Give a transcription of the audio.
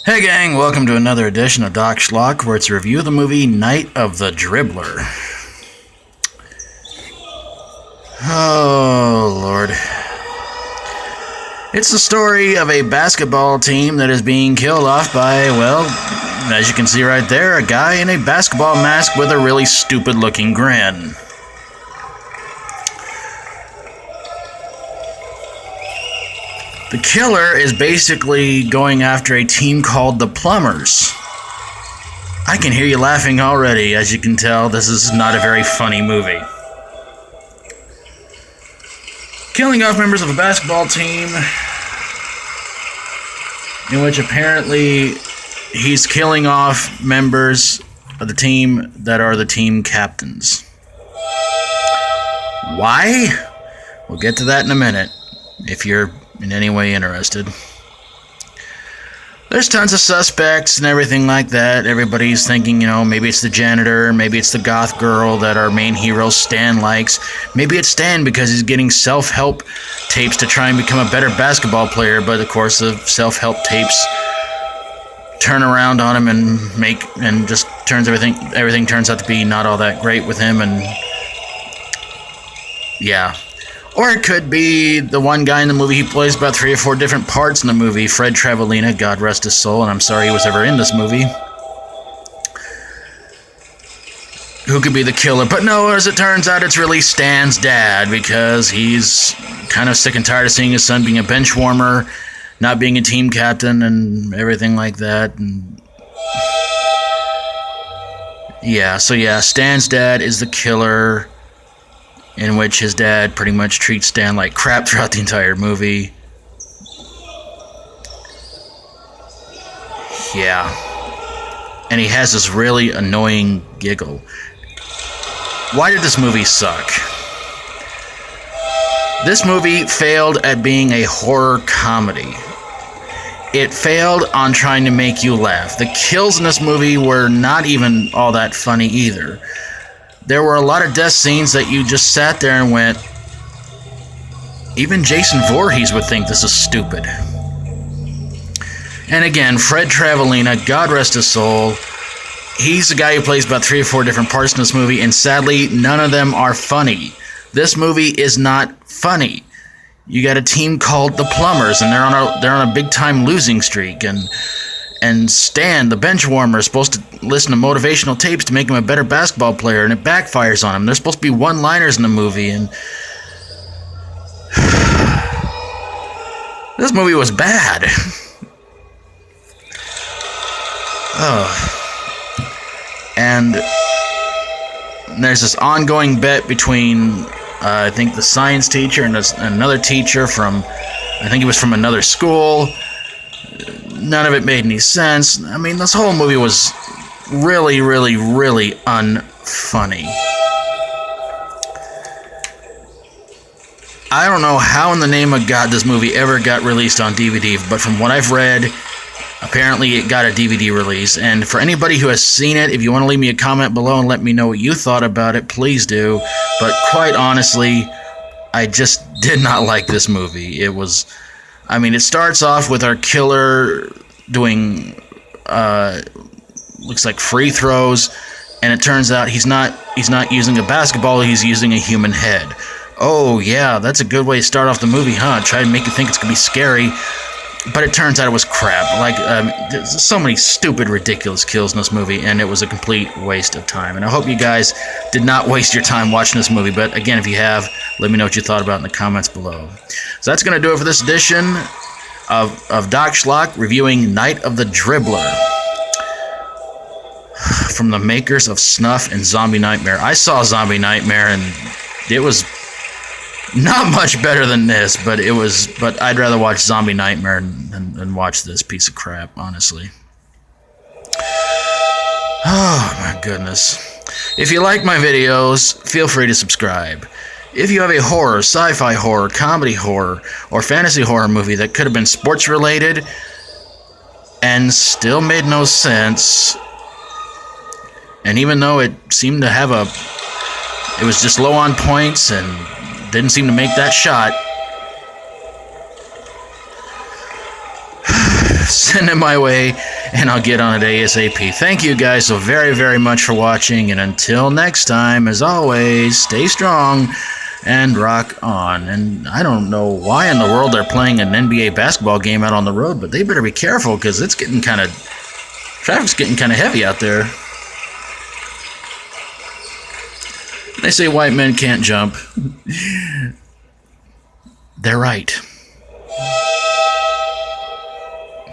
Hey gang, welcome to another edition of Doc Schlock, where it's a review of the movie Night of the Dribbler. Oh, Lord. It's the story of a basketball team that is being killed off by, well, as you can see right there, a guy in a basketball mask with a really stupid-looking grin. The killer is basically going after a team called the Plumbers. I can hear you laughing already. As you can tell, this is not a very funny movie. Killing off members of a basketball team in which apparently he's killing off members of the team that are the team captains. Why? We'll get to that in a minute, if you're in any way interested. There's tons of suspects and everything like that. Everybody's thinking, maybe it's the janitor, maybe it's the goth girl that our main hero Stan likes. Maybe it's Stan because he's getting self-help tapes to try and become a better basketball player, but of course the self-help tapes turn around on him and just turns everything turns out to be not all that great with him, and yeah. Or it could be the one guy in the movie. He plays about 3 or 4 different parts in the movie. Fred Travellina, God rest his soul, and I'm sorry he was ever in this movie. Who could be the killer? But no, as it turns out, it's really Stan's dad, because he's kind of sick and tired of seeing his son being a bench warmer, not being a team captain, and everything like that. And yeah, Stan's dad is the killer, in which his dad pretty much treats Stan like crap throughout the entire movie. Yeah. And he has this really annoying giggle. Why did this movie suck? This movie failed at being a horror comedy. It failed on trying to make you laugh. The kills in this movie were not even all that funny either. There were a lot of death scenes that you just sat there and went, even Jason Voorhees would think this is stupid. And again, Fred Travellina, God rest his soul, he's the guy who plays about 3 or 4 different parts in this movie, and sadly, none of them are funny. This movie is not funny. You got a team called the Plumbers, and they're on a big-time losing streak, and Stan, the bench warmer, is supposed to listen to motivational tapes to make him a better basketball player, and it backfires on him. There's supposed to be one-liners in the movie, and this movie was bad. And there's this ongoing bet between, I think, the science teacher and another teacher from, I think he was from another school. None of it made any sense. I mean, this whole movie was really, really, really unfunny. I don't know how in the name of God this movie ever got released on DVD, but from what I've read, apparently it got a DVD release. And for anybody who has seen it, if you want to leave me a comment below and let me know what you thought about it, please do. But quite honestly, I just did not like this movie. It starts off with our killer doing, looks like free throws, and it turns out he's not using a basketball, he's using a human head. Oh yeah, that's a good way to start off the movie, huh? Try to make you think it's gonna be scary, but it turns out it was crap. There's so many stupid, ridiculous kills in this movie, and it was a complete waste of time. And I hope you guys did not waste your time watching this movie, but again, if you have, let me know what you thought about it in the comments below. So that's going to do it for this edition of Doc Schlock reviewing Night of the Dribbler from the makers of Snuff and Zombie Nightmare. I saw Zombie Nightmare, and it was not much better than this, but I'd rather watch Zombie Nightmare than watch this piece of crap, honestly. Oh my goodness. If you like my videos, feel free to subscribe. If you have a horror, sci-fi horror, comedy horror, or fantasy horror movie that could have been sports related and still made no sense, and even though it seemed to have it was just low on points and didn't seem to make that shot, send it my way. and I'll get on it ASAP. Thank you guys so very, very much for watching, and until next time, as always, stay strong and rock on. And I don't know why in the world they're playing an NBA basketball game out on the road, but they better be careful because it's getting traffic's getting kind of heavy out there. They say white men can't jump. They're right.